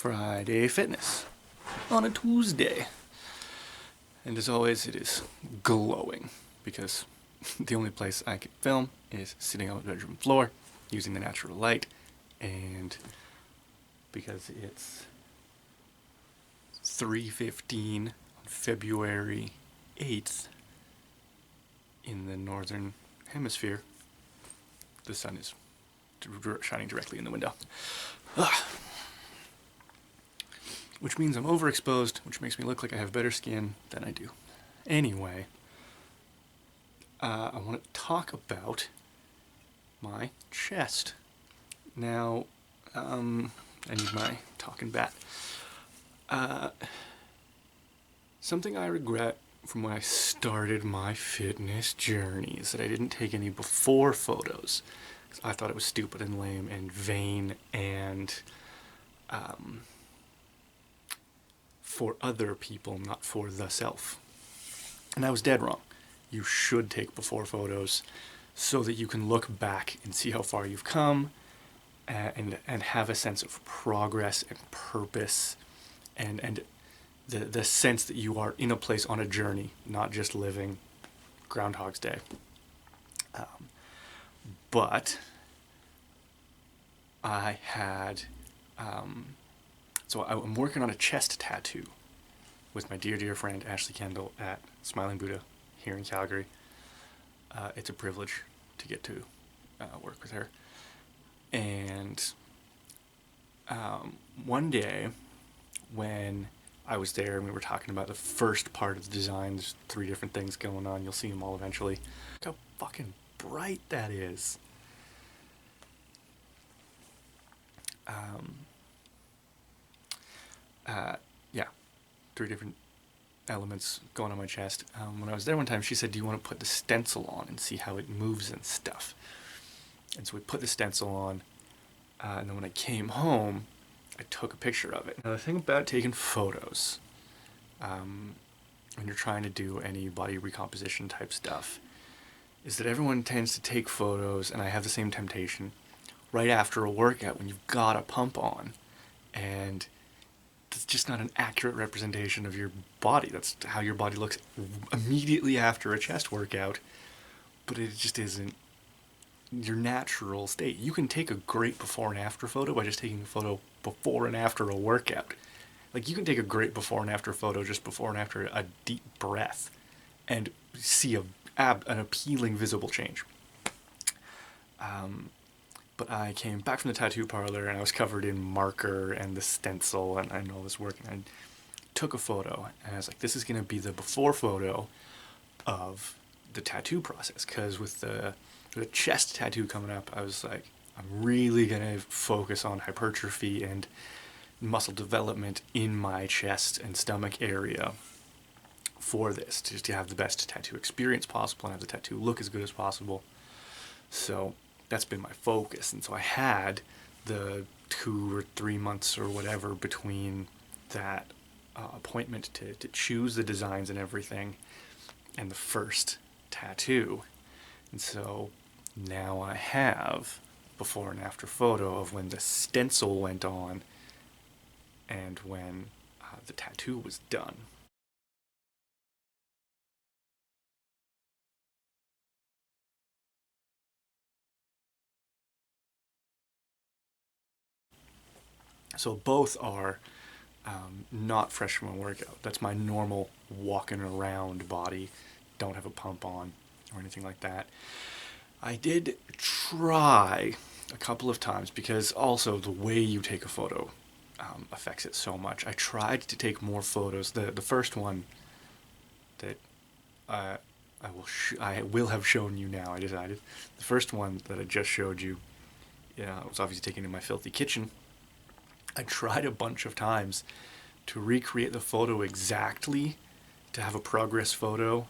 Friday Fitness on a Tuesday. And as always, it is glowing because the only place I can film is sitting on the bedroom floor using the natural light, and because it's 3:15 on February 8th in the northern hemisphere, the sun is shining directly in the window. Which means I'm overexposed, which makes me look like I have better skin than I do. Anyway, I want to talk about my chest. Now, I need my talking bat. Something I regret from when I started my fitness journey is that I didn't take any before photos. I thought it was stupid and lame and vain and for other people, not for the self. And I was dead wrong. You should take before photos so that you can look back and see how far you've come and have a sense of progress and purpose and the sense that you are in a place on a journey, not just living Groundhog's Day. But I had, so I'm working on a chest tattoo with my dear friend Ashley Kendall at Smiling Buddha here in Calgary. It's a privilege to get to work with her. And one day when I was there and we were talking about the first part of the design, there's 3 different things going on. You'll see them all eventually. Look how fucking bright that is. Yeah, 3 different elements going on my chest. When I was there one time, she said, "Do you want to put the stencil on and see how it moves and stuff?" And so we put the stencil on, and then when I came home, I took a picture of it. Now the thing about taking photos, when you're trying to do any body recomposition type stuff, is that everyone tends to take photos, and I have the same temptation, right after a workout when you've got a pump on, and it's just not an accurate representation of your body. That's how your body looks immediately after a chest workout, but it just isn't your natural state. You can take a great before and after photo by just taking a photo before and after a workout. Like, you can take a great before and after photo just before and after a deep breath and see an appealing visible change. But I came back from the tattoo parlor and I was covered in marker and the stencil and all this work, and I took a photo and I was like, this is going to be the before photo of the tattoo process, because with the chest tattoo coming up, I was like, I'm really going to focus on hypertrophy and muscle development in my chest and stomach area for this, just to have the best tattoo experience possible and have the tattoo look as good as possible. So that's been my focus. And so I had the 2 or 3 months or whatever between that appointment to choose the designs and everything and the first tattoo. And so now I have before and after photo of when the stencil went on and when the tattoo was done. So both are not fresh from a workout. That's my normal walking around body. Don't have a pump on or anything like that. I did try a couple of times, because also the way you take a photo affects it so much. I tried to take more photos. The first one that I will have shown you now, I decided. The first one that I just showed you, was obviously taken in my filthy kitchen. I tried a bunch of times to recreate the photo exactly, to have a progress photo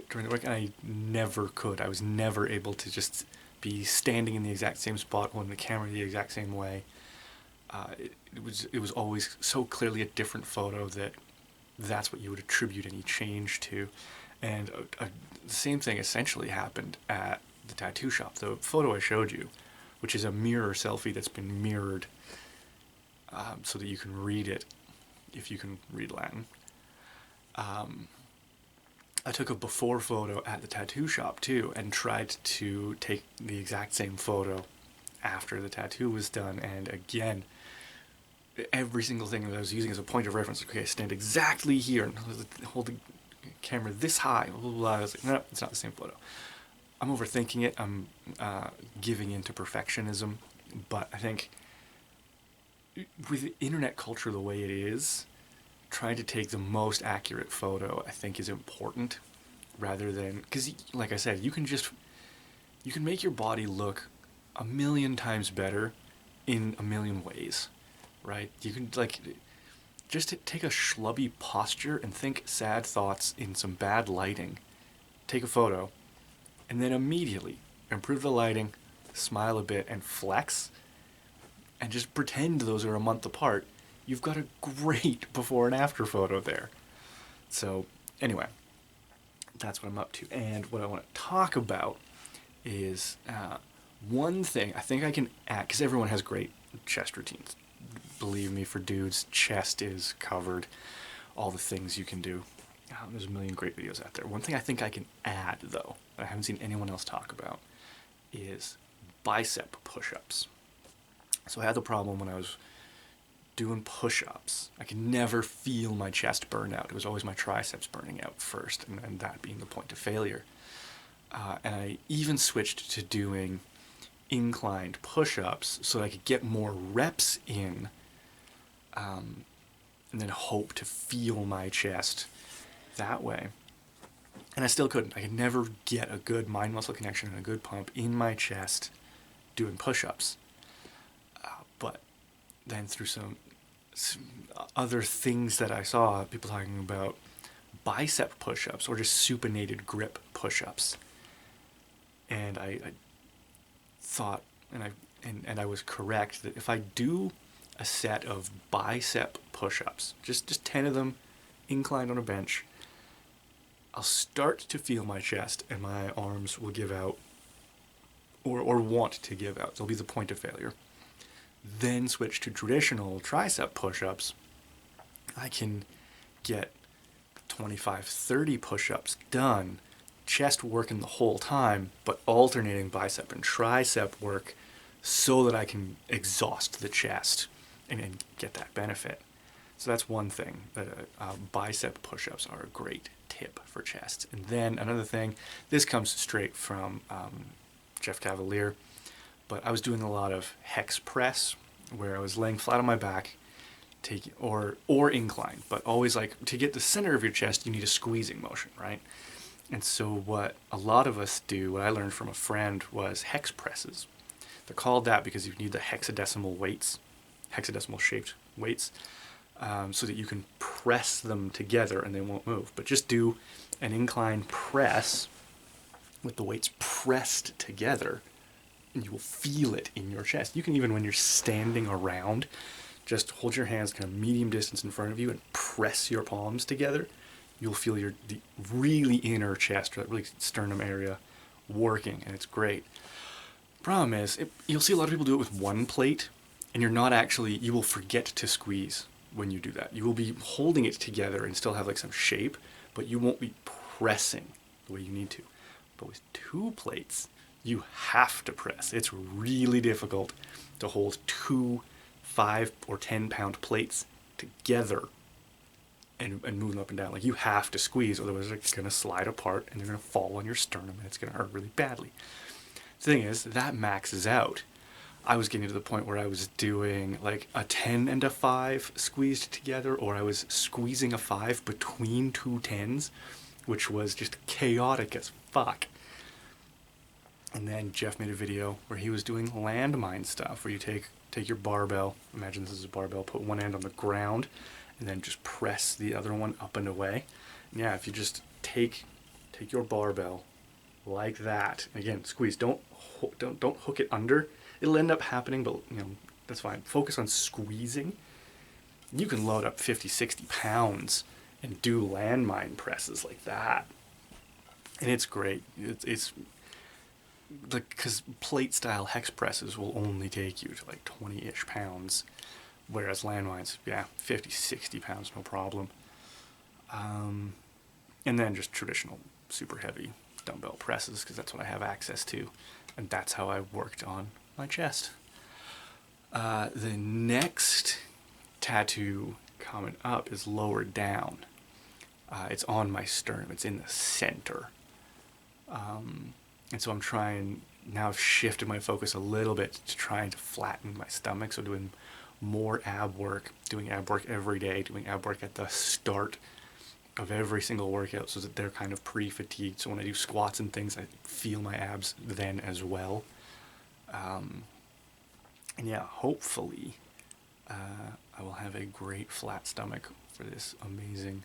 during the work, and I never could. I was never able to just be standing in the exact same spot, holding the camera the exact same way. It was always so clearly a different photo that that's what you would attribute any change to. And the same thing essentially happened at the tattoo shop. The photo I showed you, which is a mirror selfie that's been mirrored so that you can read it if you can read Latin. I took a before photo at the tattoo shop too and tried to take the exact same photo after the tattoo was done, and again, every single thing that I was using as a point of reference, okay, stand exactly here and hold the camera this high, blah, blah, blah. I was like, no, it's not the same photo. I'm overthinking it. I'm giving into perfectionism, but I think with internet culture the way it is, trying to take the most accurate photo, I think, is important, rather than, because like I said, you can make your body look a million times better in a million ways, right? You can just take a schlubby posture and think sad thoughts in some bad lighting, take a photo, and then immediately improve the lighting, smile a bit, and flex, and just pretend those are a month apart. You've got a great before and after photo there. So anyway, that's what I'm up to. And what I want to talk about is one thing I think I can add, because everyone has great chest routines. Believe me, for dudes, chest is covered. All the things you can do. There's a million great videos out there. One thing I think I can add, though, that I haven't seen anyone else talk about, is bicep push-ups. So I had the problem when I was doing push-ups. I could never feel my chest burn out. It was always my triceps burning out first, and that being the point of failure. And I even switched to doing inclined push-ups so that I could get more reps in, and then hope to feel my chest that way. And I still couldn't. I could never get a good mind-muscle connection and a good pump in my chest doing push-ups. But then through some other things that I saw, people talking about bicep push-ups or just supinated grip push-ups. And I thought, and I was correct, that if I do a set of bicep push-ups, just 10 of them inclined on a bench, I'll start to feel my chest and my arms will give out, or want to give out. They'll be the point of failure. Then switch to traditional tricep push-ups. I can get 25, 30 push-ups done, chest working the whole time, but alternating bicep and tricep work so that I can exhaust the chest and get that benefit. So that's one thing, that bicep push-ups are a great tip for chest. And then another thing, this comes straight from Jeff Cavaliere, but I was doing a lot of hex press, where I was laying flat on my back, or incline, but always like to get the center of your chest, you need a squeezing motion, right? And so what a lot of us do, what I learned from a friend, was hex presses. They're called that because you need the hexadecimal shaped weights, so that you can press them together and they won't move. But just do an incline press with the weights pressed together, and you will feel it in your chest. You can, even when you're standing around, just hold your hands kind of medium distance in front of you and press your palms together. You'll feel the really inner chest, or that really sternum area, working, and it's great. Problem is, you'll see a lot of people do it with one plate, and you will forget to squeeze when you do that. You will be holding it together and still have like some shape, but you won't be pressing the way you need to. But with two plates, you have to press. It's really difficult to hold two 5 or 10 pound plates together and move them up and down. Like, you have to squeeze, otherwise they're going to slide apart and they're going to fall on your sternum and it's going to hurt really badly. The thing is, that maxes out. I was getting to the point where I was doing like a 10 and a 5 squeezed together, or I was squeezing a 5 between two 10s, which was just chaotic as fuck. And then Jeff made a video where he was doing landmine stuff, where you take your barbell, imagine this is a barbell, put one end on the ground, and then just press the other one up and away. And yeah, if you just take your barbell like that, again, squeeze, don't hook it under. It'll end up happening, but that's fine. Focus on squeezing. You can load up 50, 60 pounds and do landmine presses like that. And it's great. It's because plate style hex presses will only take you to like 20-ish pounds, Whereas landmines, yeah, 50, 60 pounds, no problem. And then just traditional super heavy dumbbell presses, because that's what I have access to. And that's how I worked on my chest. The next tattoo coming up is lower down. It's on my sternum. It's in the center. And so I'm trying, now I've shifted my focus a little bit to trying to flatten my stomach. So doing more ab work, doing ab work every day, doing ab work at the start of every single workout so that they're kind of pre-fatigued. So when I do squats and things, I feel my abs then as well. And yeah, hopefully I will have a great flat stomach for this amazing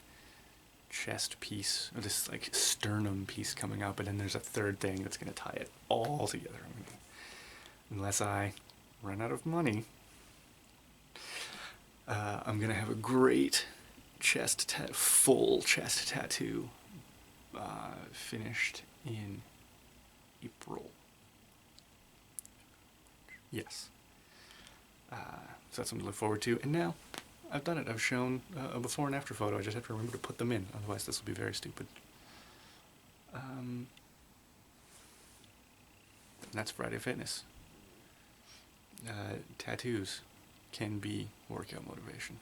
chest piece, or this like sternum piece coming up. And then there's a third thing that's going to tie it all together. Unless I run out of money, I'm going to have a great full chest tattoo finished in April. Yes. So that's something to look forward to. And now I've done it. I've shown a before and after photo. I just have to remember to put them in. Otherwise, this will be very stupid. And that's Friday Fitness. Tattoos can be workout motivation.